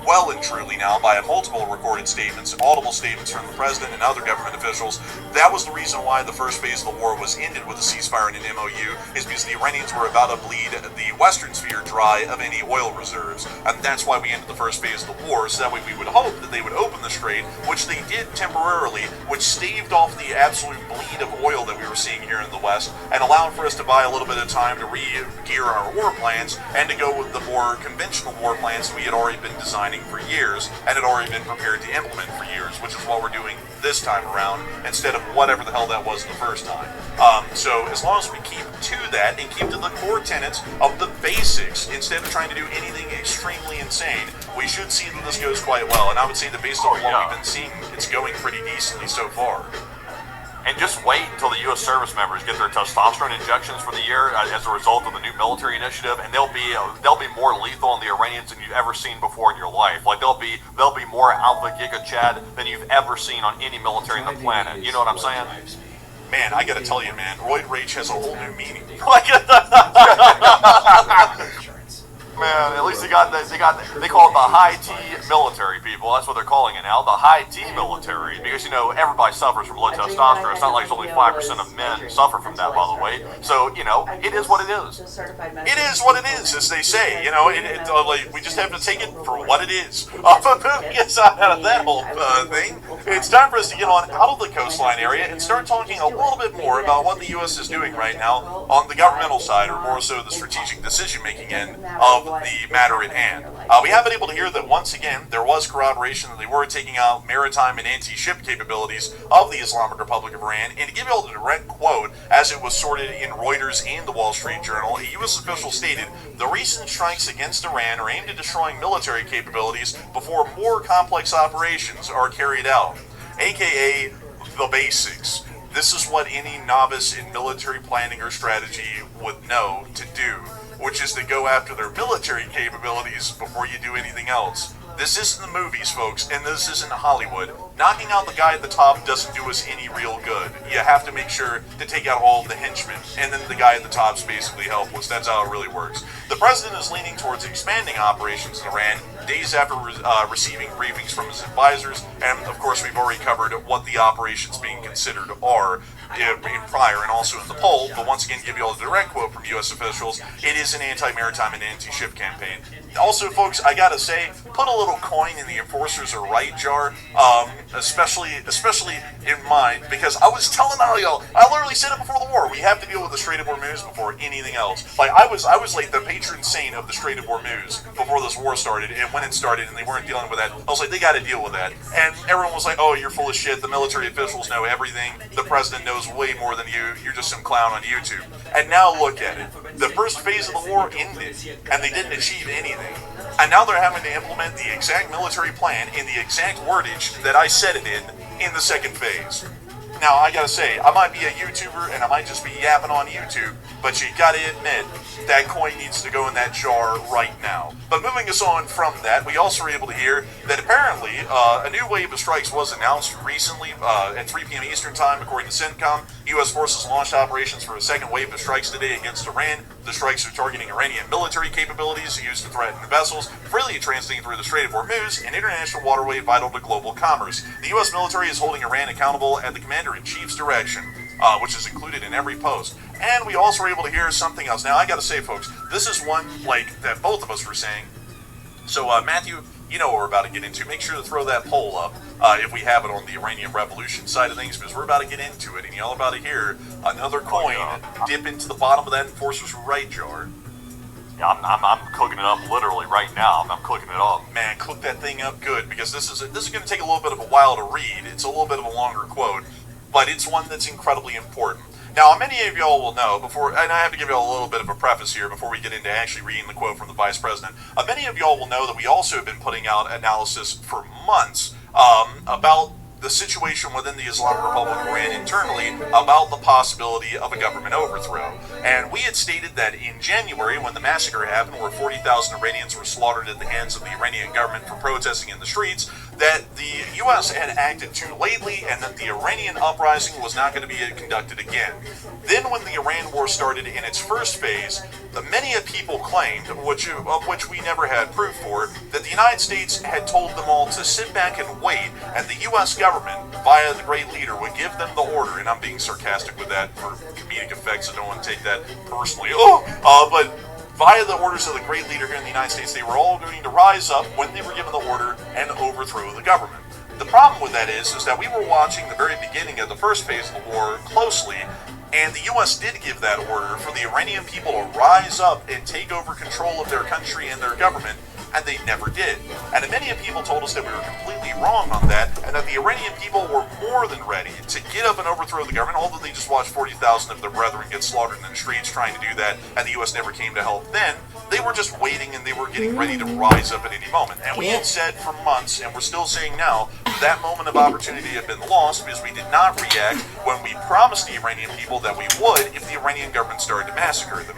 well and truly now by multiple recorded statements, audible statements from the president and other government officials. That was the reason why the first phase of the war was ended with a ceasefire and an MOU, is because the Iranians were about to bleed the Western Sphere dry of any oil reserves. And that's why we ended the first phase of the war, so that way we would hope that they would open the strait, which they did temporarily, which staved off the absolute bleed of oil that we were seeing here in the West, and allowed for us to buy a little bit of time to re-gear our war plans, and to go with the more conventional war plans we had already been designing for years, and had already been prepared to implement for years, which is what we're doing this time around, instead of whatever the hell that was the first time. So as long as we keep to that, and keep to the core tenets of the basics, instead of trying to do anything extremely insane, we should see that this goes quite well, and I would say that based on what we've been seeing, it's going pretty decently so far. And just wait until the U.S. service members get their testosterone injections for the year as a result of the new military initiative, and they'll be more lethal on the Iranians than you've ever seen before in your life. Like they'll be more alpha giga Chad than you've ever seen on any military on the planet. You know what I'm saying? Man, I gotta tell you, man, roid rage has a whole new meaning. Man, at least they call it the high T military, people. That's what they're calling it now, the high T military. Because, you know, everybody suffers from low testosterone. It's not like it's only 5% of men suffer from that, by the way. So, you know, it is what it is. It is what it is, as they say. You know, like, we just have to take it for what it is. Gets out of that whole thing. It's time for us to get on out of the coastline area and start talking a little bit more about what the U.S. is doing right now on the governmental side, or more so the strategic decision-making end of the matter at hand. We have been able to hear that once again there was corroboration that they were taking out maritime and anti-ship capabilities of the Islamic Republic of Iran, and to give you all the direct quote as it was sorted in Reuters and the Wall Street Journal, a U.S. official stated, "The recent strikes against Iran are aimed at destroying military capabilities before more complex operations are carried out, aka the basics. This is what any novice in military planning or strategy would know to do, which is to go after their military capabilities before you do anything else. This isn't the movies, folks, and this isn't Hollywood. Knocking out the guy at the top doesn't do us any real good. You have to make sure to take out all of the henchmen, and then the guy at the top's basically helpless. That's how it really works. The president is leaning towards expanding operations in Iran days after receiving briefings from his advisors, and of course we've already covered what the operations being considered are in prior and also in the poll, but once again give you all the direct quote from U.S. officials, it is an anti-maritime and anti-ship campaign. Also, folks, I gotta say, put a little coin in the enforcers are right jar, especially in mind, because I was telling all y'all, I literally said it before the war, we have to deal with the Strait of Hormuz before anything else. Like, I was like the patron saint of the Strait of Hormuz before this war started, and when it started and they weren't dealing with that, I was like, they gotta deal with that. And everyone was like, oh, you're full of shit, the military officials know everything, the president knows way more than you, you're just some clown on YouTube. And now look at it. The first phase of the war ended, and they didn't achieve anything. And now they're having to implement the exact military plan in the exact wordage that I said it in the second phase. Now, I gotta say, I might be a YouTuber and I might just be yapping on YouTube, but you gotta admit, that coin needs to go in that jar right now. But moving us on from that, we also were able to hear that apparently a new wave of strikes was announced recently at 3 p.m. Eastern Time, according to CENTCOM. U.S. forces launched operations for a second wave of strikes today against Iran. The strikes are targeting Iranian military capabilities used to threaten vessels freely transiting through the Strait of Hormuz, an international waterway vital to global commerce. The U.S. military is holding Iran accountable at the Commander-in-Chief's direction, which is included in every post. And we also were able to hear something else. Now, I gotta say, folks, this is one, like, that both of us were saying. So, Matthew, you know what we're about to get into. Make sure to throw that poll up, if we have it on the Iranian Revolution side of things, because we're about to get into it, and y'all are about to hear another coin dip into the bottom of that enforcer's right jar. Yeah, I'm cooking it up literally right now. I'm cooking it up. Man, cook that thing up good, because this is going to take a little bit of a while to read. It's a little bit of a longer quote, but it's one that's incredibly important. Now, many of y'all will know, and I have to give y'all a little bit of a preface here before we get into actually reading the quote from the Vice President. Many of y'all will know that we also have been putting out analysis for months about the situation within the Islamic Republic of Iran internally about the possibility of a government overthrow. And we had stated that in January, when the massacre happened, where 40,000 Iranians were slaughtered at the hands of the Iranian government for protesting in the streets, that the U.S. had acted too lately and that the Iranian uprising was not going to be conducted again. Then when the Iran war started in its first phase, many people claimed, of which we never had proof for, that the United States had told them all to sit back and wait, and the U.S. government, via the great leader, would give them the order, and I'm being sarcastic with that for comedic effects, so don't want to take that personally, but via the orders of the great leader here in the United States, they were all going to rise up when they were given the order and overthrow the government. The problem with that is that we were watching the very beginning of the first phase of the war closely, and the U.S. did give that order for the Iranian people to rise up and take over control of their country and their government, and they never did. And many people told us that we were completely wrong on that, and that the Iranian people were more than ready to get up and overthrow the government, although they just watched 40,000 of their brethren get slaughtered in the streets trying to do that, and the U.S. never came to help then. They were just waiting, and they were getting ready to rise up at any moment. And we had said for months, and we're still saying now, that moment of opportunity had been lost because we did not react when we promised the Iranian people that we would if the Iranian government started to massacre them.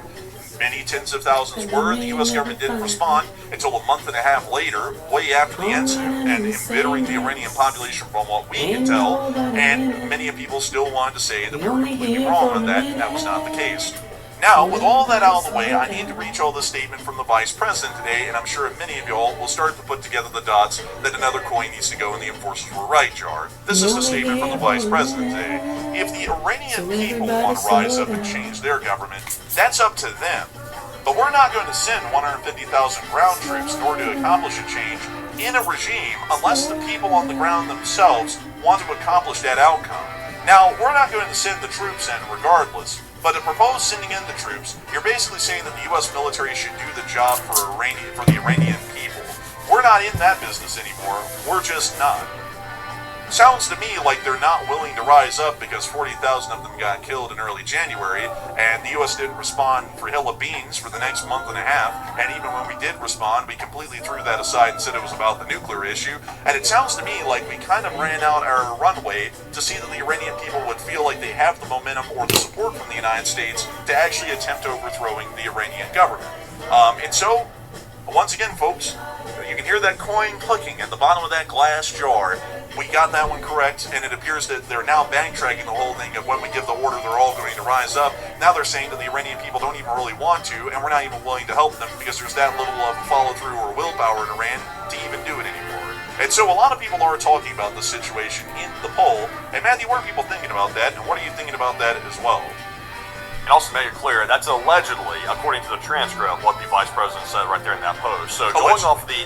Many tens of thousands were. The U.S. government didn't respond until a month and a half later, way after the incident, and embittering the Iranian population from what we can tell, and many people still wanted to say that we were completely wrong on that, and that was not the case. Now, with all that out of the way, I need to reach all this statement from the Vice President today, and I'm sure many of y'all will start to put together the dots that another coin needs to go in the enforcers were right jar. This is the statement from the Vice President today. If the Iranian people want to rise up and change their government, that's up to them. But we're not going to send 150,000 ground troops in order to accomplish a change in a regime unless the people on the ground themselves want to accomplish that outcome. Now, we're not going to send the troops in regardless. But to propose sending in the troops, you're basically saying that the U.S. military should do the job for the Iranian people. We're not in that business anymore. We're just not. Sounds to me like they're not willing to rise up because 40,000 of them got killed in early January, and the U.S. didn't respond for hill of beans for the next month and a half, and even when we did respond, we completely threw that aside and said it was about the nuclear issue, and it sounds to me like we kind of ran out our runway to see that the Iranian people would feel like they have the momentum or the support from the United States to actually attempt overthrowing the Iranian government. And so, once again, folks, you can hear that coin clicking at the bottom of that glass jar. We got that one correct, and it appears that they're now backtracking the whole thing of when we give the order, they're all going to rise up. Now they're saying that the Iranian people don't even really want to, and we're not even willing to help them because there's that little of follow-through or willpower in Iran to even do it anymore. And so a lot of people are talking about the situation in the poll. And Matthew, what are people thinking about that, and what are you thinking about that as well? And also make it clear, that's allegedly, according to the transcript, what the Vice President said right there in that post. So going off the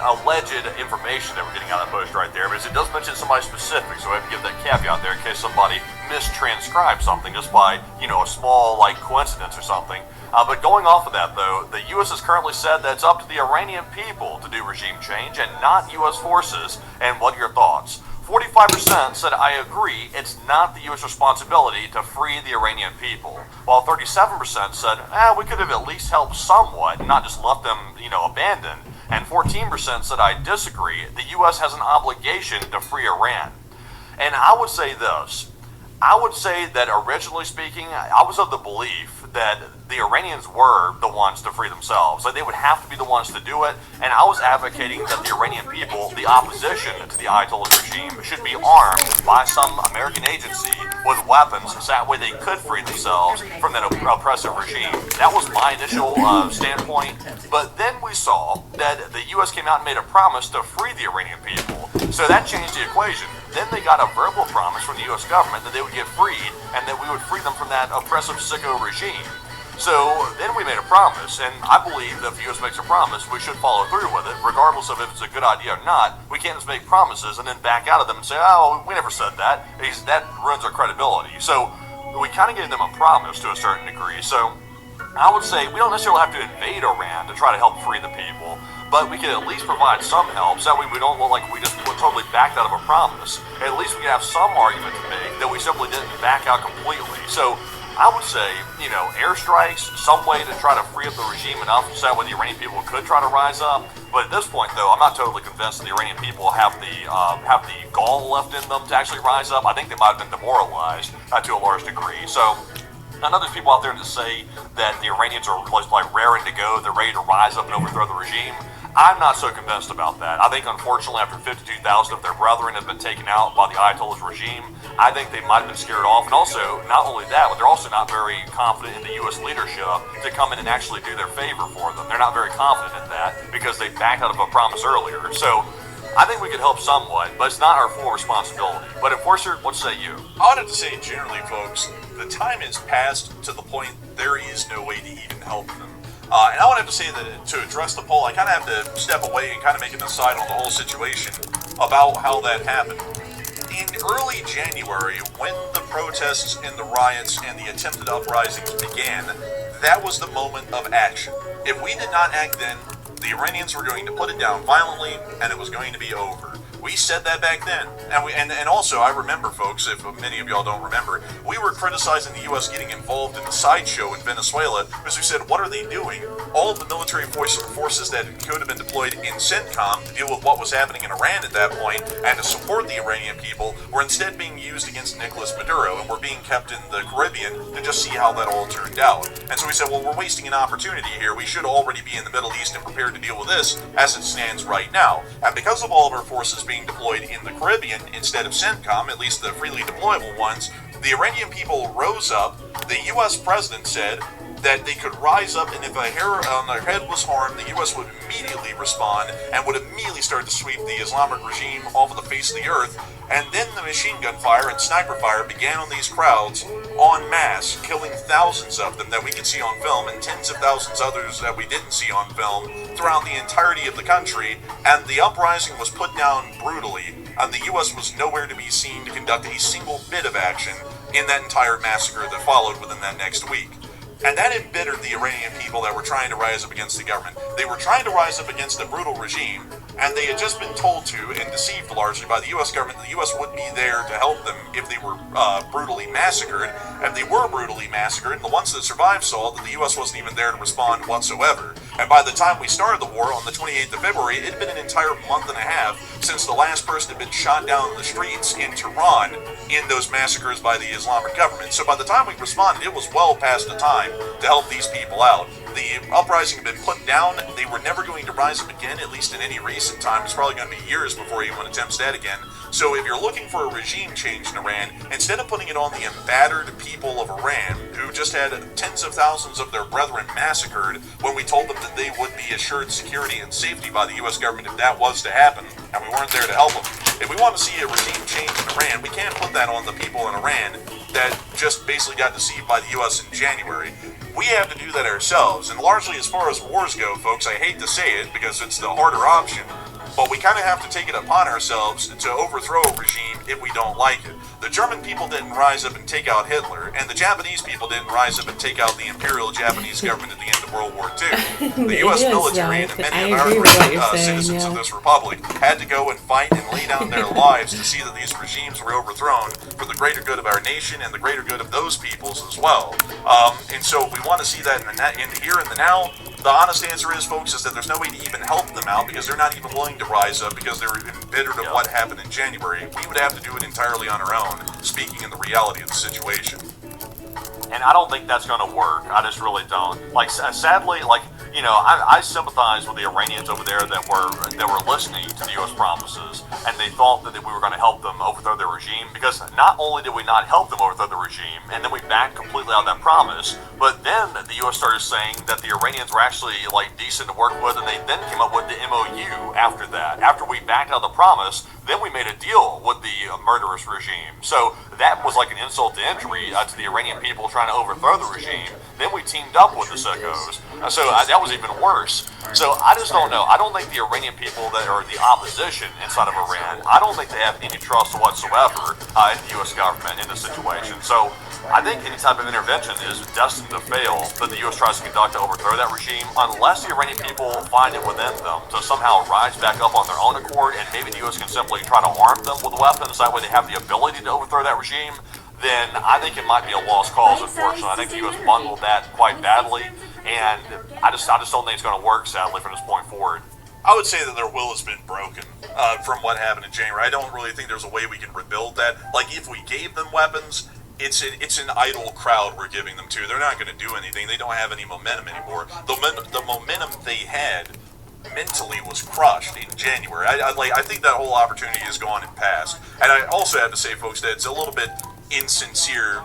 alleged information that we're getting out of that post right there, because it does mention somebody specific, so I have to give that caveat there in case somebody mistranscribed something just by, a small, coincidence or something. But going off of that, though, the U.S. has currently said that it's up to the Iranian people to do regime change and not U.S. forces. And what are your thoughts? 45% said, I agree, it's not the U.S. responsibility to free the Iranian people. While 37% said, we could have at least helped somewhat, not just left them, abandoned. And 14% said, I disagree, the U.S. has an obligation to free Iran. And I would say this. I would say that originally speaking, I was of the belief that the Iranians were the ones to free themselves. Like they would have to be the ones to do it, and I was advocating that the Iranian people, the opposition to the Ayatollah regime, should be armed by some American agency with weapons so that way they could free themselves from that oppressive regime. That was my initial standpoint, but then we saw that the U.S. came out and made a promise to free the Iranian people, so that changed the equation. Then they got a verbal promise from the U.S. government that they would get freed and that we would free them from that oppressive sicko regime. So then we made a promise, and I believe that if the U.S. makes a promise, we should follow through with it, regardless of if it's a good idea or not. We can't just make promises and then back out of them and say, oh, we never said that. Because that ruins our credibility. So we kind of gave them a promise to a certain degree. So I would say we don't necessarily have to invade Iran to try to help free the people, but we can at least provide some help so that way we don't look like we just totally backed out of a promise. At least we can have some argument to make that we simply didn't back out completely. So I would say, airstrikes, some way to try to free up the regime enough so that way the Iranian people could try to rise up. But at this point, though, I'm not totally convinced that the Iranian people have the gall left in them to actually rise up. I think they might have been demoralized to a large degree. So I know there's people out there to say that the Iranians are like raring to go, they're ready to rise up and overthrow the regime. I'm not so convinced about that. I think, unfortunately, after 52,000 of their brethren have been taken out by the Ayatollah's regime, I think they might have been scared off. And also, not only that, but they're also not very confident in the U.S. leadership to come in and actually do their favor for them. They're not very confident in that because they backed out of a promise earlier. So I think we could help somewhat, but it's not our full responsibility. But Enforcer, what say you? I wanted to say generally, folks, the time is past to the point there is no way to even help them. And I would have to say that to address the poll, I kind of have to step away and kind of make an aside on the whole situation about how that happened. In early January, when the protests and the riots and the attempted uprisings began, that was the moment of action. If we did not act then, the Iranians were going to put it down violently, and it was going to be over. We said that back then. And also, I remember, folks, if many of y'all don't remember, we were criticizing the U.S. getting involved in the sideshow in Venezuela because we said, what are they doing? All of the military forces that could have been deployed in CENTCOM to deal with what was happening in Iran at that point and to support the Iranian people were instead being used against Nicolas Maduro and were being kept in the Caribbean to just see how that all turned out. And so we said, well, we're wasting an opportunity here. We should already be in the Middle East and prepared to deal with this as it stands right now. And because of all of our forces being deployed in the Caribbean instead of CENTCOM, at least the freely deployable ones, the Iranian people rose up. The U.S. president said that they could rise up, and if a hair on their head was harmed, the U.S. would immediately respond and would immediately start to sweep the Islamic regime off of the face of the earth. And then the machine gun fire and sniper fire began on these crowds en masse, killing thousands of them that we could see on film and tens of thousands others that we didn't see on film throughout the entirety of the country. And the uprising was put down brutally, and the U.S. was nowhere to be seen to conduct a single bit of action in that entire massacre that followed within that next week. And that embittered the Iranian people that were trying to rise up against the government. They were trying to rise up against a brutal regime, and they had just been told to, and deceived largely by the U.S. government, that the U.S. would be there to help them if they were brutally massacred. And they were brutally massacred, and the ones that survived saw that the U.S. wasn't even there to respond whatsoever. And by the time we started the war on the 28th of February, it had been an entire month and a half since the last person had been shot down in the streets in Tehran in those massacres by the Islamic government. So by the time we responded, it was well past the time to help these people out. The uprising had been put down. They were never going to rise up again, at least in any recent time. It's probably going to be years before anyone attempts that again. So if you're looking for a regime change in Iran, instead of putting it on the embattered people of Iran, who just had tens of thousands of their brethren massacred when we told them that they would be assured security and safety by the U.S. government if that was to happen, and we weren't there to help them. If we want to see a regime change in Iran, we can't put that on the people in Iran that just basically got deceived by the U.S. in January. We have to do that ourselves, and largely as far as wars go, folks, I hate to say it because it's the harder option, but we kind of have to take it upon ourselves to overthrow a regime if we don't like it. The German people didn't rise up and take out Hitler, and the Japanese people didn't rise up and take out the Imperial Japanese government at the end of World War II. The U.S. military and many American citizens of this republic had to go and fight and lay down their lives to see that these regimes were overthrown for the greater good of our nation and the greater good of those peoples as well. And so if we want to see that in the here and the now, the honest answer is, folks, is that there's no way to even help them out because they're not even willing to rise up because they're embittered of what happened in January. We would have to do it entirely on our own, speaking in the reality of the situation. And I don't think that's going to work. I just really don't. Like, sadly, like, you know, I sympathize with the Iranians over there that were listening to the U.S. promises, and they thought that we were going to help them overthrow their regime, because not only did we not help them overthrow the regime, and then we backed completely out of that promise, but then the U.S. started saying that the Iranians were actually, like, decent to work with, and they then came up with the MOU after that. After we backed out of the promise, then we made a deal with the murderous regime. So that was like an insult to injury to the Iranian people trying to overthrow the regime. Then we teamed up with the sickos. So that was even worse. So I just don't know. I don't think the Iranian people that are the opposition inside of Iran, I don't think they have any trust whatsoever in the U.S. government in this situation. So I think any type of intervention is destined to fail that the U.S. tries to conduct to overthrow that regime, unless the Iranian people find it within them to somehow rise back up on their own accord, and maybe the U.S. can simply try to arm them with weapons. That way they have the ability to overthrow that regime. Then I think it might be a lost cause, unfortunately. I think the U.S. bungled that quite badly, and I just don't think it's going to work, sadly, from this point forward. I would say that their will has been broken from what happened in January. I don't really think there's a way we can rebuild that. Like, if we gave them weapons, it's an idle crowd we're giving them to. They're not going to do anything. They don't have any momentum anymore. The momentum they had mentally was crushed in January. I think that whole opportunity is gone and past. And I also have to say, folks, that it's a little bit insincere,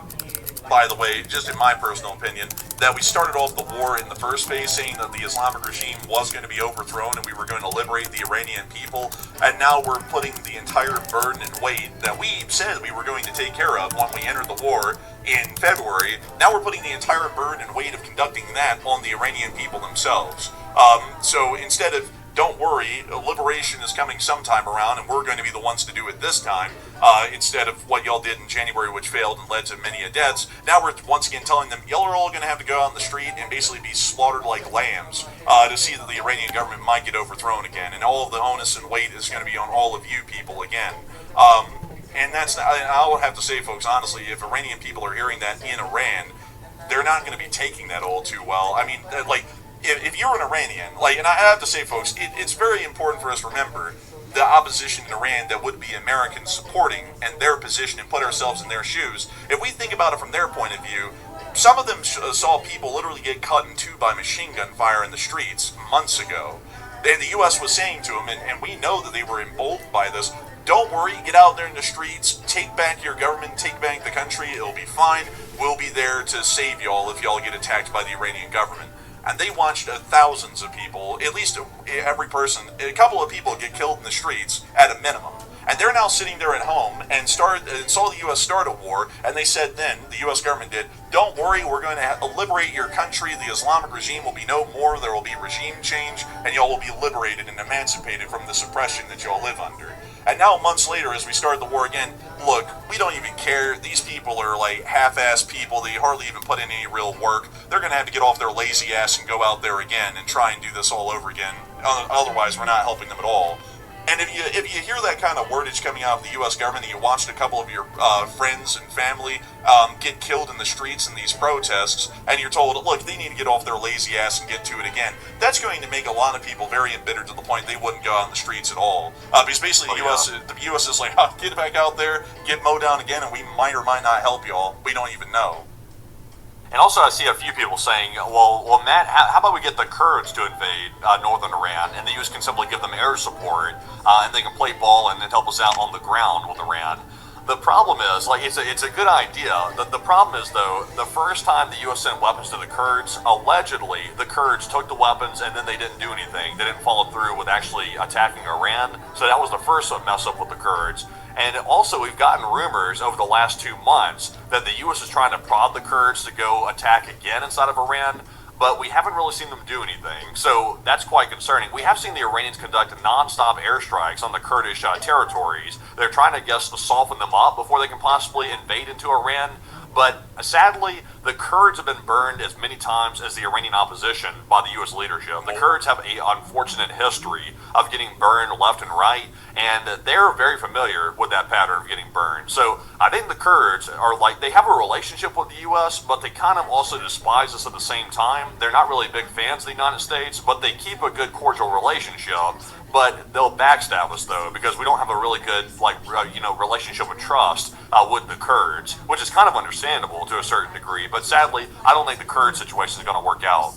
by the way, just in my personal opinion, that we started off the war in the first phase saying that the Islamic regime was going to be overthrown and we were going to liberate the Iranian people, and now we're putting the entire burden and weight that we said we were going to take care of when we entered the war in February. Now we're putting the entire burden and weight of conducting that on the Iranian people themselves. So instead of, don't worry, liberation is coming sometime around and we're going to be the ones to do it this time, instead of what y'all did in January, which failed and led to many deaths, now we're once again telling them, y'all are all going to have to go out in the street and basically be slaughtered like lambs to see that the Iranian government might get overthrown again, and all of the onus and weight is going to be on all of you people again. And that's, I would have to say, folks, honestly, if Iranian people are hearing that in Iran, they're not going to be taking that all too well. I mean, like, if you're an Iranian, like, and I have to say, folks, it's very important for us to remember the opposition in Iran that would be Americans supporting and their position and put ourselves in their shoes. If we think about it from their point of view, some of them saw people literally get cut in two by machine gun fire in the streets months ago. And the U.S. was saying to them, and we know that they were emboldened by this, don't worry, get out there in the streets, take back your government, take back the country, it'll be fine, we'll be there to save y'all if y'all get attacked by the Iranian government. And they watched thousands of people, at least every person, a couple of people get killed in the streets at a minimum. And they're now sitting there at home and saw the U.S. start a war, and they said then, the U.S. government did, don't worry, we're going to liberate your country, the Islamic regime will be no more, there will be regime change, and y'all will be liberated and emancipated from the suppression that y'all live under. And now, months later, as we start the war again, look, we don't even care. These people are like half-ass people. They hardly even put in any real work. They're going to have to get off their lazy ass and go out there again and try and do this all over again. Otherwise, we're not helping them at all. And if you hear that kind of wordage coming out of the U.S. government, and you watched a couple of your friends and family get killed in the streets in these protests, and you're told, look, they need to get off their lazy ass and get to it again, that's going to make a lot of people very embittered to the point they wouldn't go out in the streets at all. Because basically the U.S. is like, get back out there, get mowed down again, and we might or might not help y'all. We don't even know. And also I see a few people saying, well, Matt, how about we get the Kurds to invade northern Iran, and the U.S. can simply give them air support, and they can play ball and then help us out on the ground with Iran. The problem is, like, it's a good idea. The problem is, though, the first time the U.S. sent weapons to the Kurds, allegedly, the Kurds took the weapons and then they didn't do anything. They didn't follow through with actually attacking Iran. So that was the first mess up with the Kurds. And also, we've gotten rumors over the last 2 months that the U.S. is trying to prod the Kurds to go attack again inside of Iran, but we haven't really seen them do anything. So that's quite concerning. We have seen the Iranians conduct non-stop airstrikes on the Kurdish territories. They're trying, I guess, to soften them up before they can possibly invade into Iran. But sadly, the Kurds have been burned as many times as the Iranian opposition by the U.S. leadership. The Kurds have an unfortunate history of getting burned left and right, and they're very familiar with that pattern of getting burned. So I think the Kurds are like, they have a relationship with the U.S., but they kind of also despise us at the same time. They're not really big fans of the United States, but they keep a good cordial relationship. But they'll backstab us, though, because we don't have a really good, relationship of trust with the Kurds, which is kind of understandable to a certain degree. But sadly, I don't think the Kurd situation is going to work out.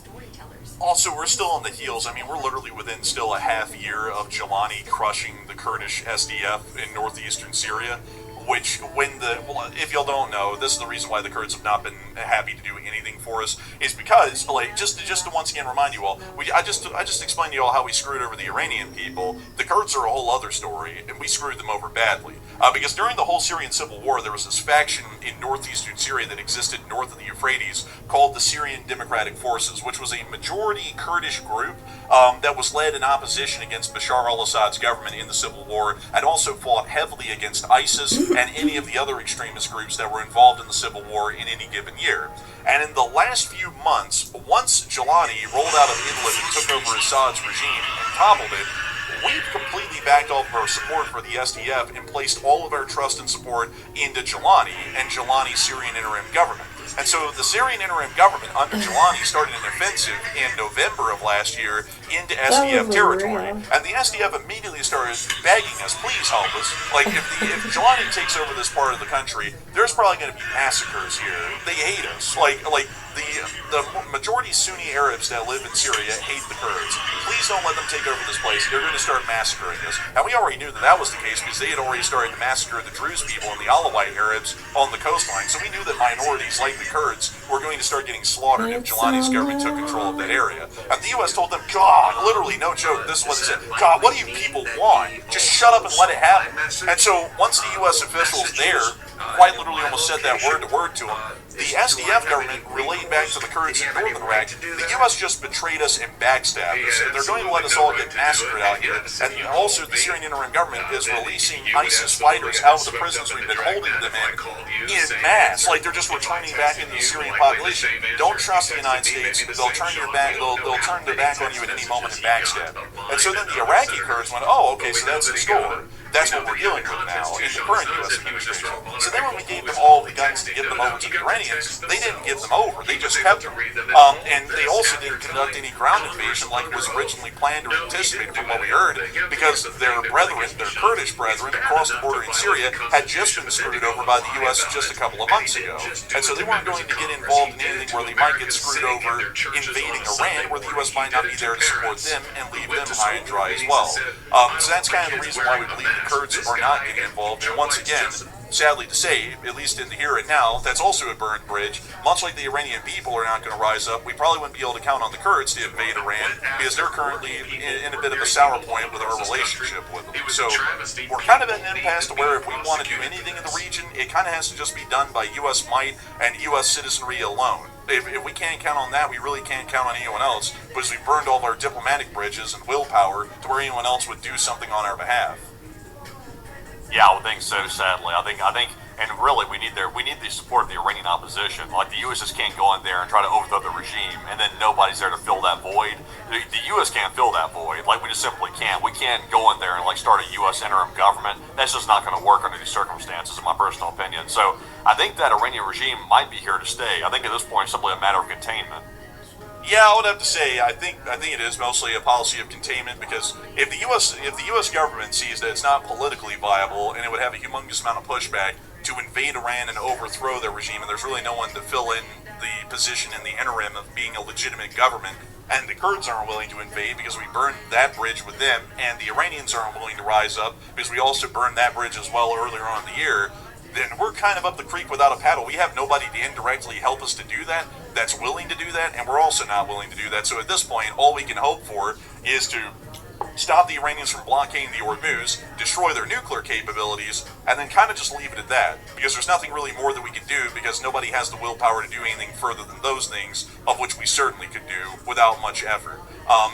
Also, we're still on the heels. I mean, we're literally within still a half year of Jelani crushing the Kurdish SDF in northeastern Syria. Which, if y'all don't know, this is the reason why the Kurds have not been happy to do anything for us, is because, like, just to once again remind you all, I just explained to you all how we screwed over the Iranian people. The Kurds are a whole other story, and we screwed them over badly. Because during the whole Syrian civil war, there was this faction in northeastern Syria that existed north of the Euphrates called the Syrian Democratic Forces, which was a majority Kurdish group that was led in opposition against Bashar al-Assad's government in the civil war, and also fought heavily against ISIS and any of the other extremist groups that were involved in the civil war in any given year. And in the last few months, once Jelani rolled out of Idlib and took over Assad's regime and toppled it, we've completely backed off of our support for the SDF and placed all of our trust and support into Jelani and Jelani's Syrian interim government. And so the Syrian interim government under Jelani started an offensive in November of last year into SDF territory. And the SDF immediately started begging us, please help us. Like, if Jelani takes over this part of the country, there's probably going to be massacres here. They hate us. Like the majority Sunni Arabs that live in Syria hate the Kurds. Please don't let them take over this place. They're going to start massacring us. And we already knew that that was the case because they had already started to massacre the Druze people and the Alawite Arabs on the coastline. So we knew that minorities like the Kurds were going to start getting slaughtered if Jelani's government took control of that area. And the U.S. told them, God, literally, no joke, this is what they said, God, what do you people want? Just shut up and let it happen. And so once the U.S. officials there quite literally almost said that word to them, the SDF government relayed back to the Kurds in northern Iraq, the U.S. just betrayed us and backstabbed us. They're going to let us all get massacred out here. And also, the Syrian interim government is releasing ISIS fighters out of the prisons we've been holding them in mass. Like, they're just returning back into the Syrian population. Don't trust the United States. They'll turn your back. They'll turn their back on you at any moment and backstab you. And so then the Iraqi Kurds went, oh, okay, so that's the score. That's what we're dealing with now in the current U.S. administration. So then when we gave them all the guns to give them over to the Iranians, they didn't give them over. They just kept them. And they also didn't conduct any ground invasion like was originally planned or anticipated from what we heard, because their brethren, their Kurdish brethren across the border in Syria, had just been screwed over by the U.S. just a couple of months ago. And so they weren't going to get involved in anything where they might get screwed over invading Iran, where the U.S. might not be there to support them and leave them high and dry as well. So that's kind of the reason why we believe the Kurds are not getting involved. And once again, sadly to say, at least in the here and now, that's also a burned bridge. Much like the Iranian people are not going to rise up, we probably wouldn't be able to count on the Kurds to invade Iran because they're currently in a bit of a sour point with our relationship with them. So we're kind of at an impasse to where if we want to do anything in the region, it kind of has to just be done by U.S. might and U.S. citizenry alone. If we can't count on that, we really can't count on anyone else because we burned all of our diplomatic bridges and willpower to where anyone else would do something on our behalf. Yeah, I would think so. Sadly, I think, and really, we need the support of the Iranian opposition. Like, the U.S. just can't go in there and try to overthrow the regime, and then nobody's there to fill that void. The U.S. can't fill that void. Like, we just simply can't. We can't go in there and like start a U.S. interim government. That's just not going to work under these circumstances, in my personal opinion. So, I think that Iranian regime might be here to stay. I think at this point, it's simply a matter of containment. Yeah, I would have to say I think it is mostly a policy of containment, because if the U.S. government sees that it's not politically viable and it would have a humongous amount of pushback to invade Iran and overthrow their regime, and there's really no one to fill in the position in the interim of being a legitimate government, and the Kurds aren't willing to invade because we burned that bridge with them, and the Iranians aren't willing to rise up because we also burned that bridge as well earlier on in the year, then we're kind of up the creek without a paddle. We have nobody to indirectly help us to do that that's willing to do that, and we're also not willing to do that. So at this point, all we can hope for is to stop the Iranians from blockading the Hormuz, destroy their nuclear capabilities, and then kind of just leave it at that. Because there's nothing really more that we can do, because nobody has the willpower to do anything further than those things, of which we certainly could do without much effort.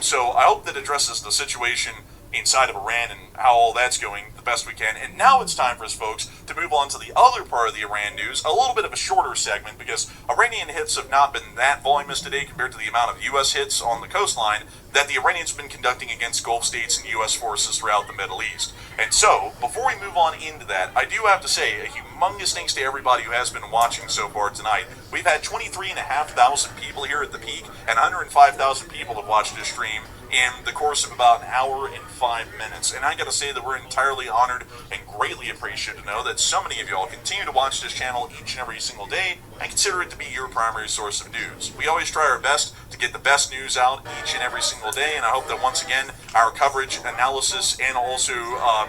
So I hope that addresses the situation inside of Iran and how all that's going the best we can. And now it's time for us, folks, to move on to the other part of the Iran news, a little bit of a shorter segment, because Iranian hits have not been that voluminous today compared to the amount of U.S. hits on the coastline that the Iranians have been conducting against Gulf states and U.S. forces throughout the Middle East. And so, before we move on into that, I do have to say a humongous thanks to everybody who has been watching so far tonight. We've had 23,500 people here at the peak, and 105,000 people have watched this stream in the course of about an hour and 5 minutes. And I gotta say that we're entirely honored and greatly appreciative to know that so many of y'all continue to watch this channel each and every single day and consider it to be your primary source of news. We always try our best to get the best news out each and every single day, and I hope that once again our coverage, analysis, and also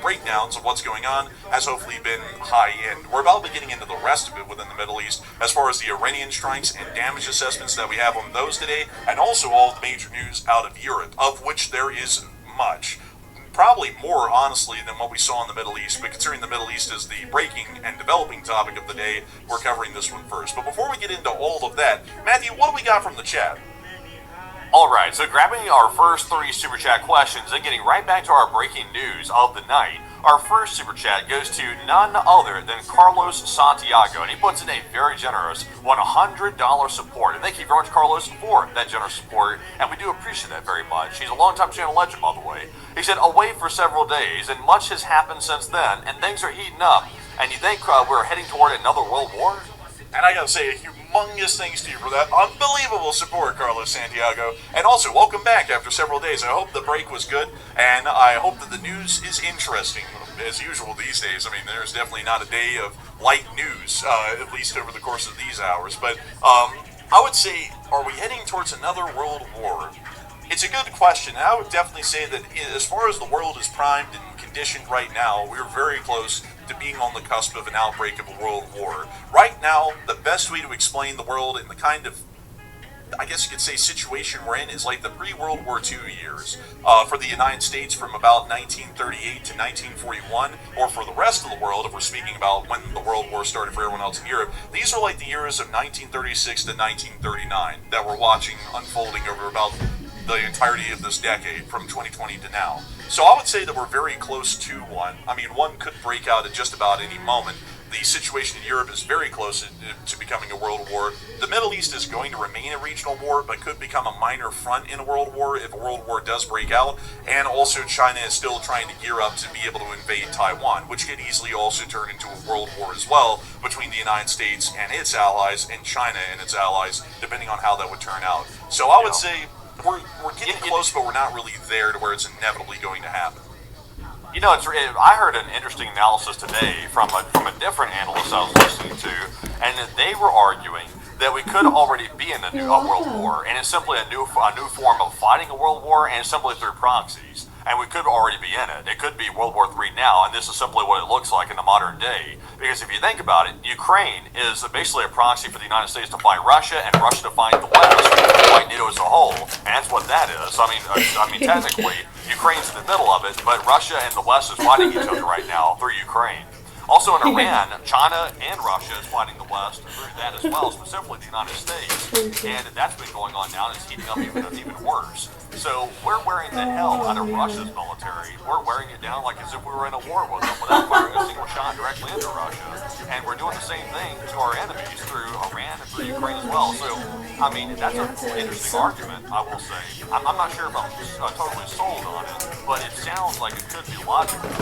breakdowns of what's going on has hopefully been high end. We're about to be getting into the rest of it within the Middle East as far as the Iranian strikes and damage assessments that we have on those today, and also all of the major news out of Europe, of which there is much. Probably more, honestly, than what we saw in the Middle East, but considering the Middle East is the breaking and developing topic of the day, we're covering this one first. But before we get into all of that, Matthew, what do we got from the chat? Alright, so grabbing our first 3 Super Chat questions and getting right back to our breaking news of the night, our first Super Chat goes to none other than Carlos Santiago, and he puts in a very generous $100 support. And thank you very much, Carlos, for that generous support, and we do appreciate that very much. He's a longtime channel legend, by the way. He said, away for several days, and much has happened since then, and things are heating up. And you think we're heading toward another world war? And I gotta say, a humongous thanks to you for that unbelievable support, Carlos Santiago. And also, welcome back after several days. I hope the break was good, and I hope that the news is interesting, as usual these days. I mean, there's definitely not a day of light news, at least over the course of these hours. But I would say, are we heading towards another world war? It's a good question. I would definitely say that as far as the world is primed and conditioned right now, we're very close to being on the cusp of an outbreak of a world war. Right now, the best way to explain the world and the kind of, I guess you could say, situation we're in is like the pre-World War II years for the United States from about 1938 to 1941, or for the rest of the world, if we're speaking about when the World War started for everyone else in Europe. These are like the years of 1936 to 1939 that we're watching unfolding over about the entirety of this decade from 2020 to now. So I would say that we're very close to one. I mean, one could break out at just about any moment. The situation in Europe is very close to becoming a world war. The Middle East is going to remain a regional war, but could become a minor front in a world war if a world war does break out. And also China is still trying to gear up to be able to invade Taiwan, which could easily also turn into a world war as well between the United States and its allies and China and its allies, depending on how that would turn out. So I would say we're getting close, but we're not really there to where it's inevitably going to happen. You know, I heard an interesting analysis today from a different analyst I was listening to, and they were arguing that we could already be in a world war, and it's simply a new form of fighting a world war, and simply through proxies. And we could already be in it. It could be World War III now, and this is simply what it looks like in the modern day. Because if you think about it, Ukraine is basically a proxy for the United States to fight Russia, and Russia to fight the West, to fight NATO as a whole. And that's what that is. I mean, technically, Ukraine's in the middle of it, but Russia and the West is fighting each other right now through Ukraine. Also in Iran, China and Russia is fighting the West through that as well, specifically the United States. And that's been going on now, and it's heating up even worse. So we're wearing the hell out of Russia's military. We're wearing it down like as if we were in a war with them without firing a single shot directly into Russia. And we're doing the same thing to our enemies through Iran and through Ukraine as well. So, I mean, that's an interesting argument, I will say. I'm not sure if I'm totally sold on it, but it sounds like it could be logical.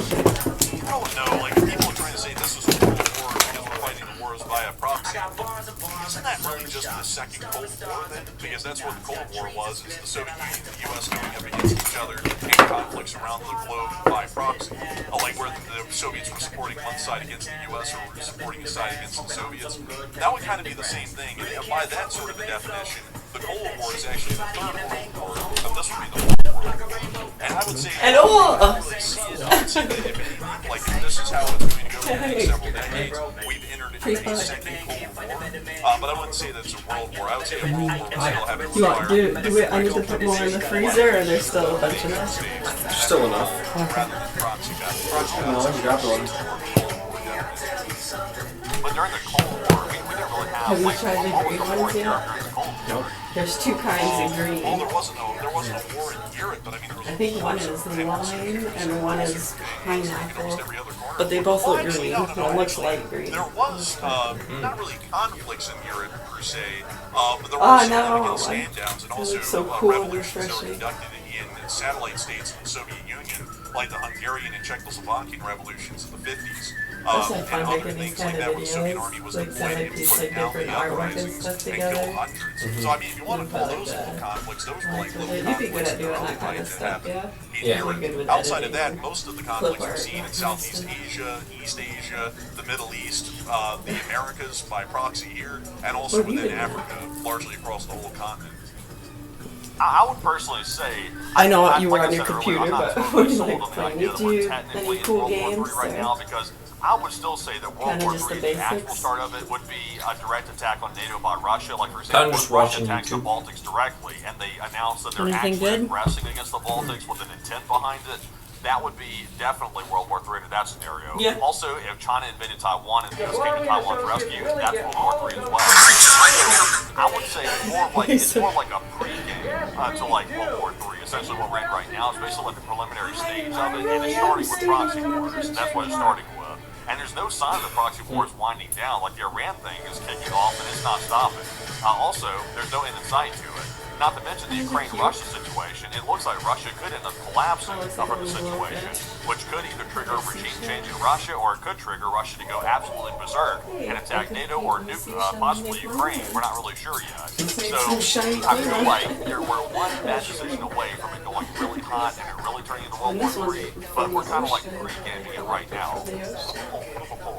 I don't know, like, people are trying to say this is a world war because we're fighting the wars via proxy. Isn't that really just the second Cold War then? Because that's what the Cold War was, is the Soviet Union and the U.S. going up against each other in conflicts around the globe by proxy. Like where the Soviets were supporting one side against the U.S. or were supporting a side against the Soviets. That would kind of be the same thing. And by that sort of a definition, the Cold War is actually the third World War, and this would be the fourth World War. And I would say, I don't really see it. I would say that if anything, like if this is how it's going to go for the next several decades, we've entered into a second Cold War. But I wouldn't say that it's a world war. I would say a world war would still have its You want do it? I need to put more in the freezer, or there's still a bunch of that? There's still enough. rather than proxy battles. No, I grabbed one. But during the Cold War, we didn't really have you like tried the all green the war ones here yet? during the Cold War. Nope. There's two kinds of Well, green. there wasn't a war in Europe, but I mean, there was I think one is lime and one is pineapple, but they both look green. One looks light green. There was not really conflicts in Europe per se, but there were significant stand-downs and also looks so cool and revolutions that were refreshing. conducted in satellite states in the Soviet Union, like the Hungarian and Czechoslovakian revolutions in the 50s. That's why I And find other making these things like kind that of where the Soviet Army videos, was like deployed that and piece put like down different the artwork and uprisings stuff and killed together. hundreds. So I mean, if you want to pull those little conflicts, those were like little You'd be good conflicts at that doing are that kind of to stuff, happen yeah? in Yeah. Europe. Good with Outside of editing that, and most of the clip conflicts we've art, seen in that kind of Southeast stuff. Asia, East Asia, the Middle East, the Americas by proxy here, and also What do you within do? Africa, largely across the whole continent. I would personally say, I know you were like on I your said earlier, computer, I'm not but totally would you sold like on the playing idea that we're YouTube? technically Any in cool World War games? III right now, because I would still say that World Kinda War just the III, the actual basics. start of it, would be a direct attack on NATO by Russia. Like, for example, just when Russia watching attacks the YouTube. Baltics directly, and they announce that they're Anything actually good? aggressing against the Baltics with an intent behind it. That would be definitely World War III under that scenario. Yeah. Also, if China invaded Taiwan and the US came to Taiwan's rescue, that's World War III as well. So I would say it's more like a pre-game to like World War III. Essentially, what we're in right now is basically like the preliminary stage of it, and it's starting with proxy wars. And that's what it's starting with. And there's no sign of the proxy wars winding down. Like the Iran thing is kicking off, and it's not stopping. Also, there's no end in sight to it. Not to mention the Ukraine-Russia situation. It looks like Russia could end up collapsing from the situation, which could either trigger a regime change in Russia, or it could trigger Russia to go absolutely berserk and attack NATO or nuke possibly Ukraine. We're not really sure yet. So I feel like we're one bad decision away from it going really hot and it really turning into World War III, but we're kind of like pre-gaming it right now.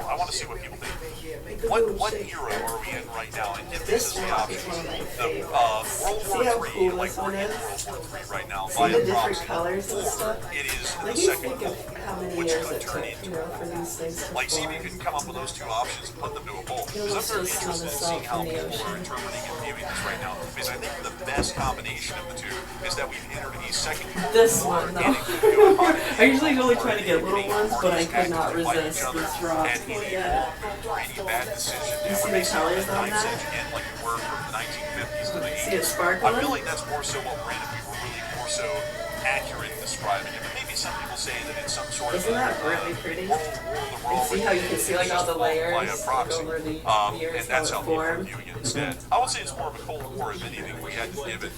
I want to see what people think. what era are we in right now? And give This us the one options. is one of my The favorites. World See War how III, cool like this we're one in is? World War III right now. See By the different proxy. colors and Or stuff? it is Let the me second think Cold of War, how many which years could it turn took, into you know, for these things to like, see if you form. can come up with those two options and put them to a poll. You Because I'm almost very smell the interested in salt seeing how from the people are ocean. interpreting and viewing this right now. Because I think the best combination of the two is that we've entered a second Cold This War. one, though. and it could go upon I usually only try to get little Ukrainian ones, but I parties could not acting to fight each resist other, this drop. and any wrong or any bad decision You that see would the make colors the on Knights that? Edge again like we were from the 1950s to the 80s. See it I sparkling? feel like that's more so what we're in if we were really more so accurate in describing it. But maybe some people say that it's some sort Isn't of that really pretty? World War of the You World see how you can see like all the layers by a like proxy. over the years, And that's how how it people are formed. viewing it instead. I would say it's more of a Cold War if anything. We had to give it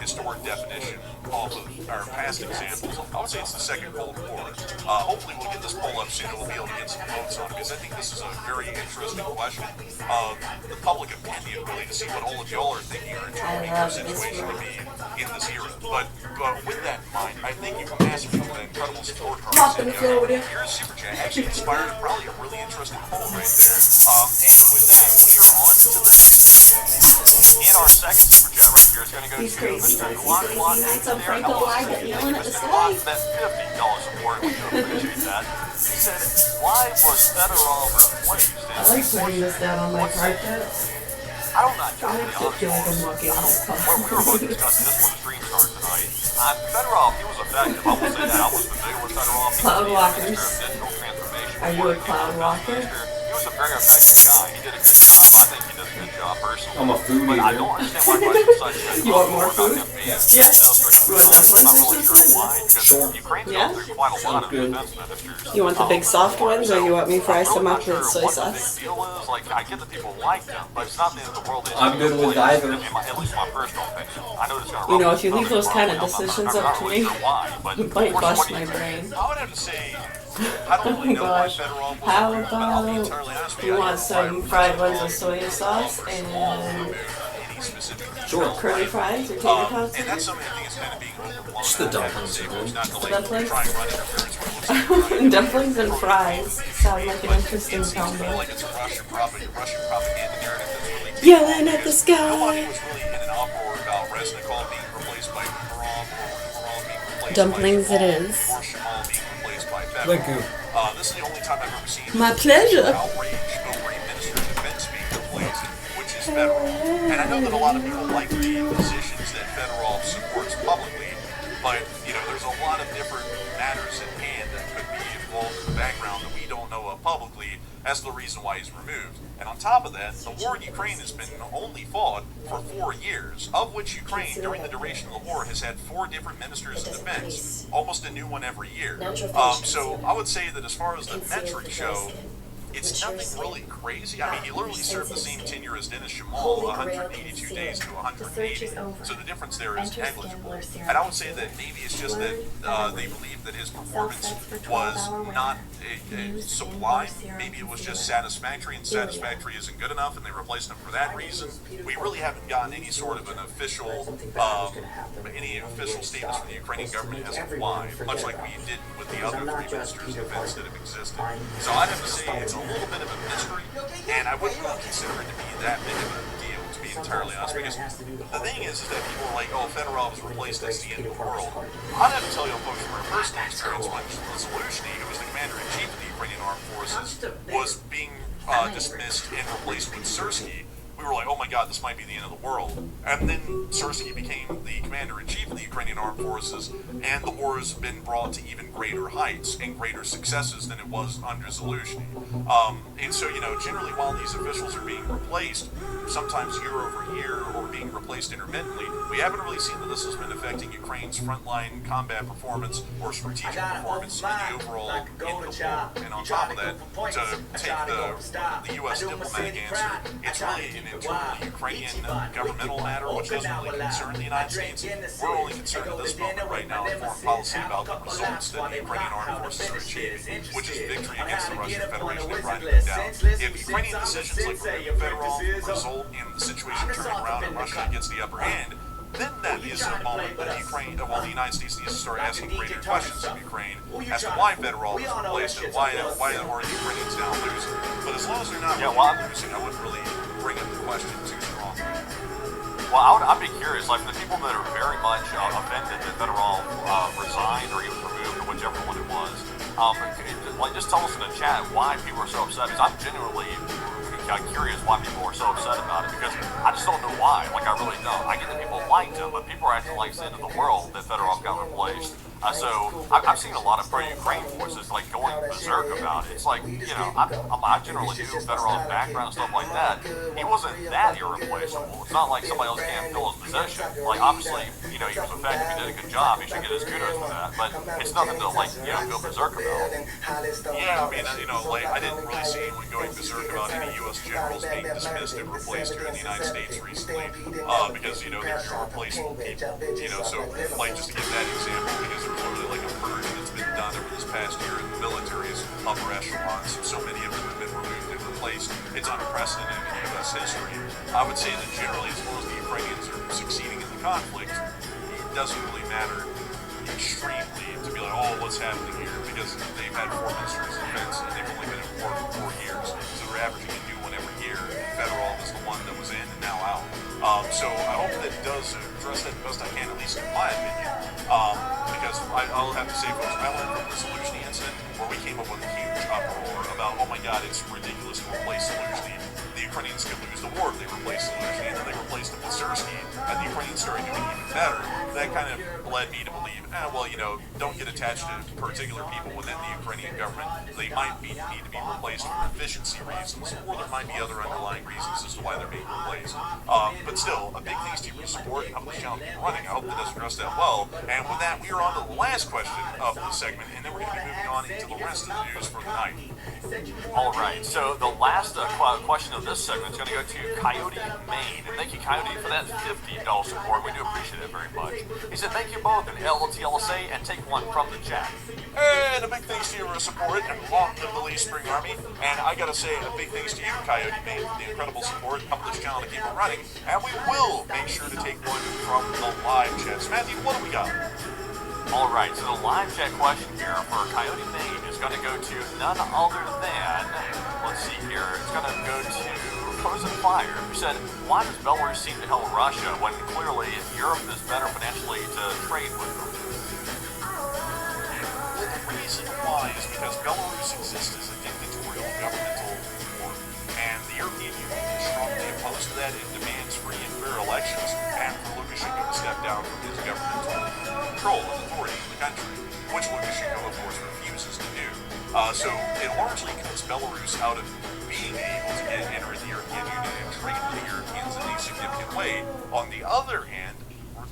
historic definition off of our past examples. I would say it's the second Cold War. Hopefully we'll get this poll up soon and we'll be able to get some votes on it because I think this is a very interesting question of the public opinion, really, to see what all of y'all are thinking or interpreting our situation to be in this era. But with that in mind, I thank you massively for the incredible support from our city. Your super chat actually inspired probably a really interesting poll right there. And with that, we are on to the next. In our second super chat right here is going to go He's to crazy. Mr. He's Glock crazy. Glock. Nights on Franco Live at yelling at the Mr. sky. Glock, that $50 support, we do appreciate that. He said, why was Fedorov replaced? I like putting this down on my carpet. I don't know. I like to feel like I'm walking on this We were both discussing this when the stream started tonight. Fedorov, he was effective. I will say that. I was familiar with Fedorov. He Cloud was the walkers. Minister of Digital Transformation. Are you a cloud walker? He was a very effective guy. He did a good job. I think he did a good job personally. I'm a food But I eater. don't understand why questions such as You want more food? Yeah. Yeah. You want dumplings I'm not or really sure something? why, because Sure. Ukraine's Yeah? gone through quite a lot of Sounds good. defense ministers. You want the big soft ones, or you want me to fry I'm some really up not sure with soy what the big sauce? deal is. Like, I get that people like them, but it's not the end of the world. I'm good with either. At least my personal opinion. I know it's going to You know, if you leave those kind of decisions up to me, it it might bust my brain. I would have to say, I don't really know why Gosh. Fedorov was How removed, but I'll be about entirely honest with you I want don't some know fried why ones with soy sauce and any specific Sure. curly fries or tater tots? and that's something I think is kind of being overblown. Just the I have to dumplings say, are good. not to like Dumplings? try and run interference with it looks like Dumplings and fries sound like an interesting it seems to me combo. like it's a Russian propaganda narrative that's really Yelling at the because sky. nobody was really in an uproar about Resnikov being replaced by Umarov or Umarov being replaced Dumplings by it is. or Shamal being replaced by Fedorov. Thank you. This is the only time I've ever seen My pleasure. outrage over a Minister of Defense being replaced, which is Fedorov. And I know that a lot of people like the positions that Fedorov supports publicly, but you know, there's a lot of different matters at hand that could be involved in the background that we don't know of publicly as the reason why he's removed. And on top of that, the war in Ukraine has been only fought for 4 years, of which Ukraine, during the duration of the war, has had 4 different ministers of defense, almost a new one every year. So I would say that as far as the metrics show, it's nothing really crazy. I mean, he literally served the same tenure as Dennis Shamal, 182 days to 180. So the difference there is negligible. And I would say that maybe it's just that they believe that his performance was not sublime. Maybe it was just satisfactory, and satisfactory isn't good enough, and they replaced him for that reason. We really haven't gotten any sort of an official, statements from the Ukrainian government as to why, much like we did with the other 3 ministers of defense that have existed. So I'd have to say it's a little bit of a mystery, and I wouldn't really consider it to be that big of a deal, to be entirely honest, because the thing is that people are like, oh, Fedorov is replaced, that's the end of the world. I'd have to tell you, folks, from our personal experience, when Zaluzhny, who was the commander-in-chief of the Ukrainian Armed Forces, was being dismissed and replaced with Syrskyi, we were like, oh my god, this might be the end of the world. And then Syrskyi became the commander-in-chief of the Ukrainian Armed Forces, and the war has been brought to even greater heights and greater successes than it was under Zaluzhny. And so, you know, generally while these officials are being replaced, sometimes year over year, or being replaced intermittently, we haven't really seen that this has been affecting Ukraine's frontline combat performance or strategic performance in the overall end of the war. And on top of that, to take the U.S. diplomatic answer, it's really an internal Ukrainian governmental matter, which doesn't really concern the United States. We're only concerned at this moment right now in foreign policy about the results that the Ukrainian armed forces are achieving, which is victory against the Russian Federation and grinding them down. If Ukrainian decisions like removing Fedorov result in the situation turning around and Russia gets the upper hand, then that is a moment that the United States needs to start asking greater questions of Ukraine as to why Fedorov is replaced and why are the Ukrainians now losing. But as long as they're not losing, I wouldn't really bring up the question too strongly. Well, I'd be curious, like the people that are very much offended that Fedorov resigned or he was removed or whichever one it was, like just tell us in the chat why people are so upset. Because I'm genuinely curious why people are so upset about it, because I just don't know why. Like, I really don't. I get that people liked him, but people are acting like it's the end of the world that Fedorov got replaced. So I've seen a lot of pro-Ukraine voices like going berserk about it. It's like, you know, I generally do Fedorov's background and stuff like that. He wasn't that irreplaceable. It's not like somebody else can't fill his position. Like, obviously, you know, he was effective. He did a good job. He should get his kudos for that. But it's nothing to, like, you know, go berserk about. Yeah, I mean, you know, like, I didn't really see anyone going berserk about any U.S. generals being dismissed and replaced here in the United States recently, because, you know, they're replacing people, you know, so, like, just to give that example, because there was literally, like, a purge that's been done over this past year in the military's upper echelons, so many of them have been removed and replaced. It's unprecedented in U.S. history. I would say that generally, as long as the Ukrainians are succeeding in the conflict, it doesn't really matter extremely to be like, oh, what's happening here, because they've had 4 ministers of defense and they've only been in war for 4 years, so they're averaging a new one every year. Federal is the one that was in and now out. So I hope that does address that the best I can, at least in my opinion, because I'll have to say, folks, I learned from the Saluzhny incident where we came up with a huge uproar about, oh my god, it's ridiculous to replace Saluzhny. The Ukrainians could lose the war if they replaced Saluzhny, and then they replaced him with Syrskyi, and the Ukrainians started doing even better. That kind of led me to believe, well, you know, don't get attached to particular people within the Ukrainian government. They might need to be replaced for efficiency reasons, or there might be other underlying reasons as to why they're being replaced. But still, a big thanks to your support. How much channel keep running? I hope that does address that well. And with that, we are on to the last question of the segment, and then we're going to be moving on into the rest of the news for the night. All right, so the last question of this segment is going to go to Coyote Maine. And thank you, Coyote, for that $50 support. We do appreciate it very much. He said, thank you both, and LTLSA, and take one from the chat. And a big thanks to your support, and long live the Lee Spring Army. And I gotta say, a big thanks to you, Coyote Maine, for the incredible support. Help this channel to keep it running. And we will make sure to take one from the live chat. So, Matthew, what do we got? All right, so the live chat question here for Coyote Maine is going to go to none other than, let's see here, it's going to go to Frozen Fire, who said, why does Belarus seem to help Russia when clearly Europe is better financially to trade with them? Well, the reason why is because Belarus exists as a dictatorial governmental form, and the European Union is strongly opposed to that and demands free and fair elections, and for Lukashenko to step down from his governmental control and authority in the country, which Lukashenko, of course, refuses to do. So it largely cuts Belarus out of being able to enter the European Union and trade with the Europeans in a significant way. On the other hand,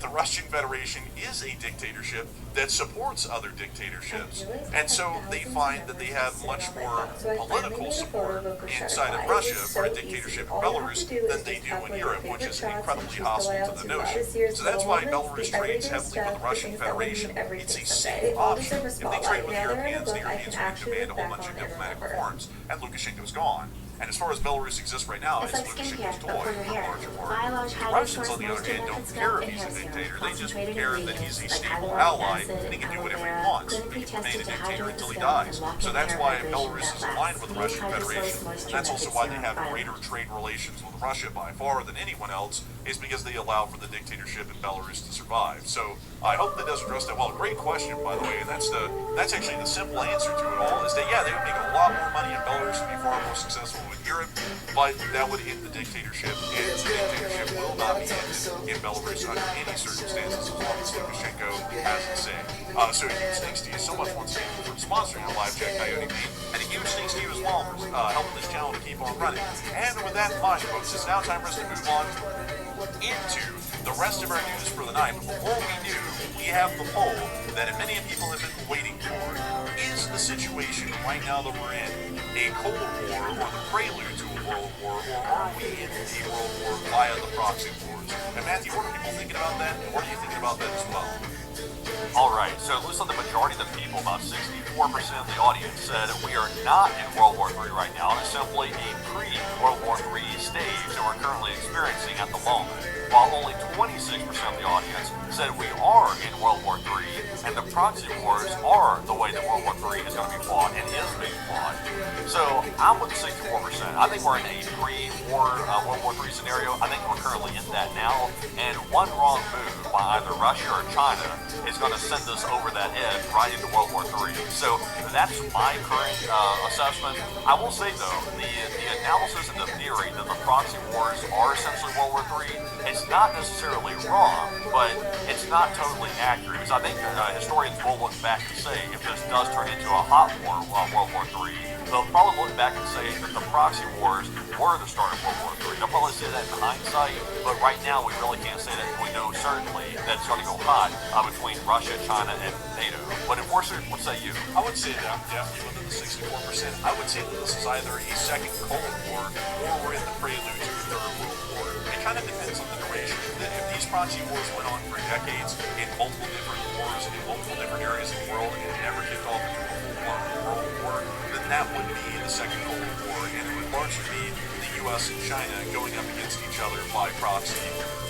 the Russian Federation is a dictatorship that supports other dictatorships, and so they find that they have much more political support inside of Russia for a dictatorship in Belarus than they do in Europe, which is incredibly hostile to the notion. So that's why Belarus trades heavily with the Russian Federation. It's a safe option. If they trade with the Europeans will demand a whole bunch of diplomatic reforms, and Lukashenko's gone. And as far as Belarus exists right now, it's Lukashenko's toy for the larger part. The Russians, on the other hand, don't care if he's a dictator. They just care that he's a stable ally and he can do whatever he wants. He can remain a dictator until he dies. So that's why Belarus is aligned with the Russian Federation. And that's also why they have greater trade relations with Russia by far than anyone else, is because they allow for the dictatorship in Belarus to survive. So I hope that does address that well. Great question, by the way, and that's actually the simple answer to it all, is that, yeah, they would make a lot more money in Belarus and be far more successful in Europe, but that would end the dictatorship, and the dictatorship will not be ended in Belarus under any circumstances as long as Lukashenko has a say. So a huge thanks to you so much once again for sponsoring the live chat, Coyote Maine, and a huge thanks to you as well for helping this channel to keep on running. And with that in mind, folks, it's now time for us to move on into the rest of our news for the night. But before we do, we have the poll that many people have been waiting for. Is the situation right now that we're in a Cold War or the prelude to a World War, or are we in a World War via the proxy wars? And Matthew, what are people thinking about that? And what are you thinking about that as well? Alright, so it looks like the majority of the people, about 64% of the audience, said we are not in World War III right now, and it's simply a pre-World War III stage that we're currently experiencing at the moment. While only 26% of the audience said we are in World War III, and the proxy wars are the way that World War III is going to be fought, and is being fought. So I'm with the 64%. I think we're in a pre-war World War III scenario. I think we're currently in that now, and one wrong move by either Russia or China is going to send us over that edge right into World War III. So that's my current assessment. I will say though, the analysis and the theory that the proxy wars are essentially World War III, it's not necessarily wrong, but it's not totally accurate. Because I think historians will look back and say if this does turn into a hot war, World War III, they'll probably look back and say that the proxy wars were the start of World War III. They'll probably say that in hindsight, but right now we really can't say that. We know certainly that it's going to go hot between Russia, China, and NATO. But Enforcer, what say you? I would say that I'm definitely within the 64%. I would say that this is either a second Cold War or we're in the prelude to a third World War. It kind of depends on the duration. If these proxy wars went on for decades in multiple different wars in multiple different areas of the world and it never kicked off into a full-blown World War, then that would be the second Cold War, and it would largely be the U.S. and China going up against each other by proxy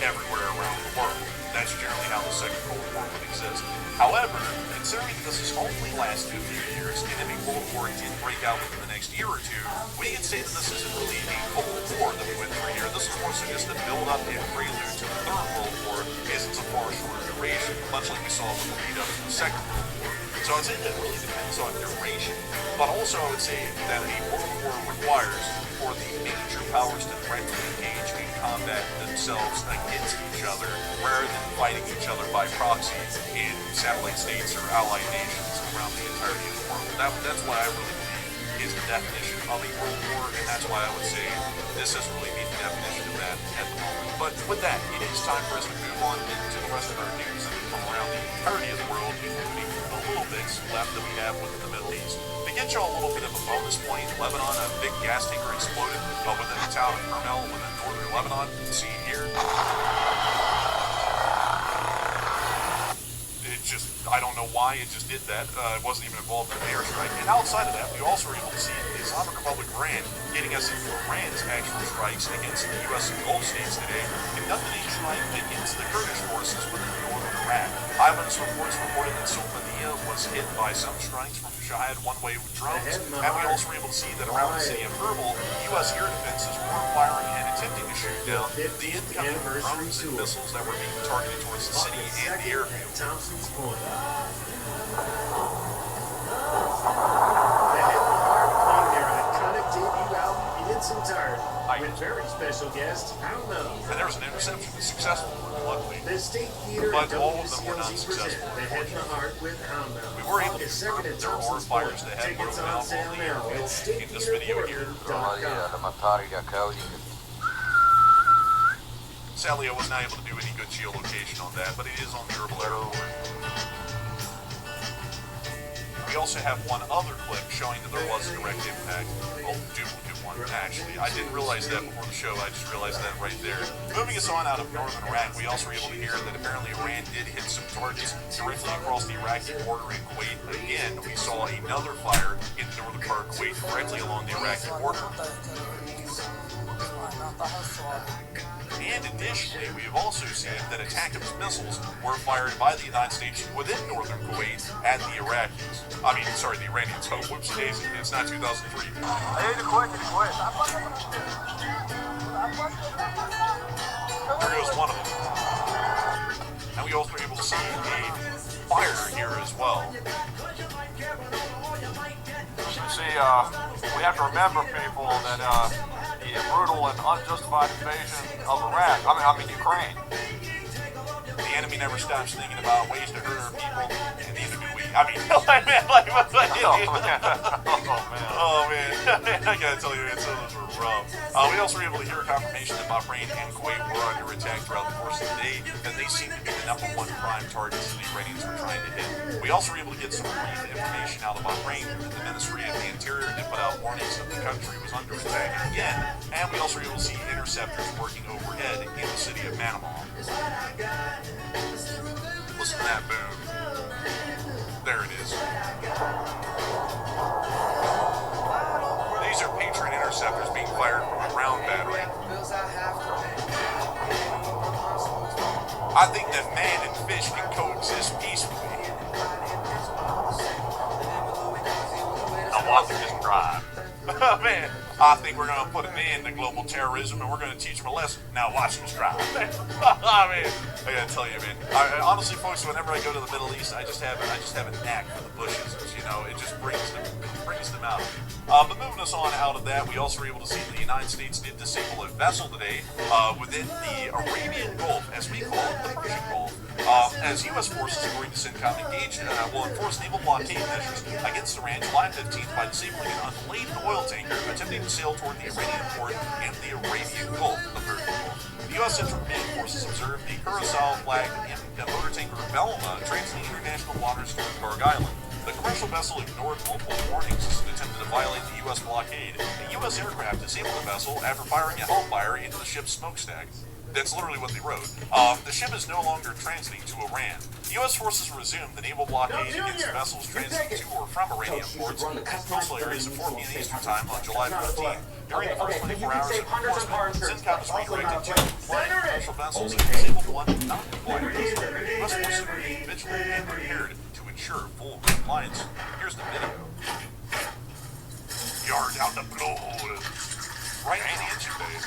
everywhere around the world. That's generally how the second Cold War would exist. However, considering this has only lasted a few years, and if a World War did break out within the next year or two, we can say that this isn't really a Cold War that we went through here. This is more so just a build-up and prelude to the Third World War, as it's a far shorter duration, much like we saw with the lead-up to the Second World War. So I'd say that it really depends on duration, but also I would say that a World War requires for the major powers to directly engage in combat themselves against each other, rather than fighting each other by proxy in satellite states or allied nations around the entirety of the world. That's what I really believe is the definition of a World War, and that's why I would say this doesn't really meet the definition of that at the moment. But with that, it is time for us to move on into the rest of our news from around the entirety of the world, including the little bits left that we have within the Middle East. To get you a little bit of a bonus point, Lebanon, a big gas tanker exploded within the town of Carmel within northern Lebanon. See here. I don't know why it just did that. It wasn't even involved in an airstrike. And outside of that, we also were able to see the Islamic Republic of Iran getting us into Iran's actual strikes against the U.S. and Gulf states today, conducted a strike against the Kurdish forces within northern Iraq. Eyewitness reports reported that Sultania was hit by some strikes from Shahad one-way drones, and we also were able to see that around the city of Erbil, U.S. air defenses were firing and attempting to shoot down the incoming drones and missiles that were being targeted towards the city and the airfield. With very special guest, and there was an interception, a successful one, luckily. The State Theater But all of them were not successful. The Head in the Heart with We were able to confirm that there were fires that had broken out on the airfield in this video here. Sadly, I was not able to do any good geolocation on that, but it is on the Erbil Airport. We also have one other clip showing that there was a direct impact. Well, duplicate one, actually. I didn't realize that before the show. I just realized that right there. Moving us on out of northern Iraq, we also were able to hear that apparently Iran did hit some targets directly across the Iraqi border in Kuwait. Again, we saw another fire in the northern part of Kuwait directly along the Iraqi border. And additionally, we have also seen that ATACMS missiles were fired by the United States within northern Kuwait at the Iraqis. The Iranians. Oh, whoopsie daisy. It's not 2003. There goes one of them. And we also were able to see a fire here as well. You see, we have to remember, people, that the brutal and unjustified invasion of Iraq, Ukraine. The enemy never stops thinking about ways to hurt our people, and neither do we. Oh man, I gotta tell you, man, some of those were rough. We also were able to hear a confirmation that Bahrain and Kuwait were under attack throughout the course of the day, and they seem to be the #1 prime targets that the Iranians were trying to hit. We also were able to get some brief information out of Bahrain. The Ministry of the Interior did put out warnings that the country was under attack again, and we also were able to see interceptors working overhead in the city of Manama. Listen to that boom. There it is. These are Patriot interceptors being fired from a ground battery. I think that man and fish can coexist peacefully. I want to just drive. Man, I think we're going to put an end to global terrorism and we're going to teach them a lesson. Now watch them drive. Man, I gotta tell you, man. Honestly, folks, whenever I go to the Middle East, I just have a knack for the bushes. You know, it just brings them out. But moving us on out of that, we also were able to see that the United States did disable a vessel today within the Arabian Gulf, as we call it, the Persian Gulf, as U.S. forces agreed to CENTCOM will enforce naval blockade measures against Iran July 15th by disabling an unladen oil tanker attempting to sail toward the Iranian port in the Arabian Gulf, the Persian Gulf. The U.S. Central Command Forces observed the Curacao-flagged motor tanker Velma transiting international waters toward Garg Island. The commercial vessel ignored multiple warnings as it attempted to violate the U.S. blockade. A U.S. aircraft disabled the vessel after firing a hellfire into the ship's smokestack. That's literally what they wrote. The ship is no longer transiting to Iran. U.S. forces resumed the naval blockade against vessels transiting to or from Iranian ports and coastal areas at 4 p.m. Eastern Time on July 15th. During the first 24 hours of enforcement, CENTCOM was redirected to compliant commercial vessels and disabled one non-compliant vessel. U.S. forces remain vigilant and prepared to ensure full compliance. Here's the video. Yard out the blowhole. Right in the engine bay.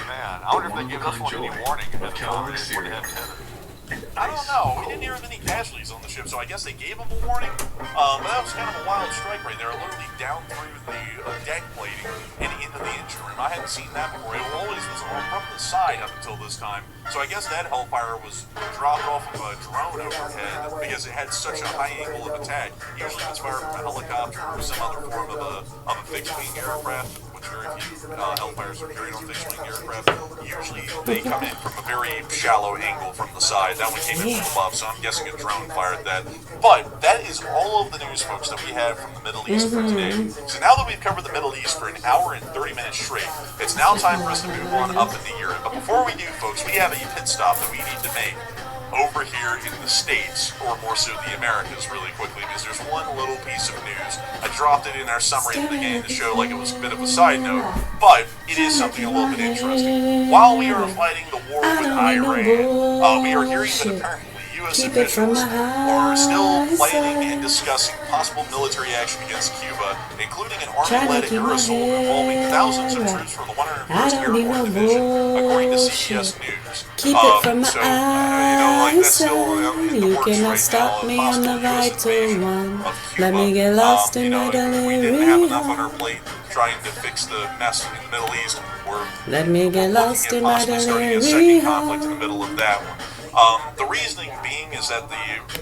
Man, I wonder if they give this one any warning if it's went ahead and hit it. I don't know. We didn't hear of any casualties on the ship, so I guess they gave them a warning. But that was kind of a wild strike right there. Literally down through the deck plating and into the engine room. I hadn't seen that before. It always was from the side up until this time. So I guess that hellfire was dropped off of a drone overhead because it had such a high angle of attack. Usually it's fired from a helicopter or some other form of a fixed-wing aircraft. Very few hellfires are carried on fixed-wing aircraft. Usually they come in from a very shallow angle from the side. That one came in from above, so I'm guessing a drone fired that. But that is all of the news, folks, that we have from the Middle East for today. So now that we've covered the Middle East for an hour and 30 minutes straight, it's now time for us to move on up into Europe. But before we do, folks, we have a pit stop that we need to make over here in the States, or more so the Americas, really quickly, because there's one little piece of news. I dropped it in our summary at the beginning of the show like it was a bit of a side note, but it is something a little bit interesting. While we are fighting the war with Iran, we are hearing that apparently U.S. officials are still planning and discussing possible military action against Cuba, including an Army-led air assault involving thousands of troops from the 101st Airborne Division, according to CBS News. Keep it from my eyes, son. You cannot stop me on the vital one. Let me get lost in my delirium. We didn't have enough on our plate trying to fix the mess in the Middle East. Let me get lost in my starting a second conflict in the delirium. middle of that one. The reasoning being is that the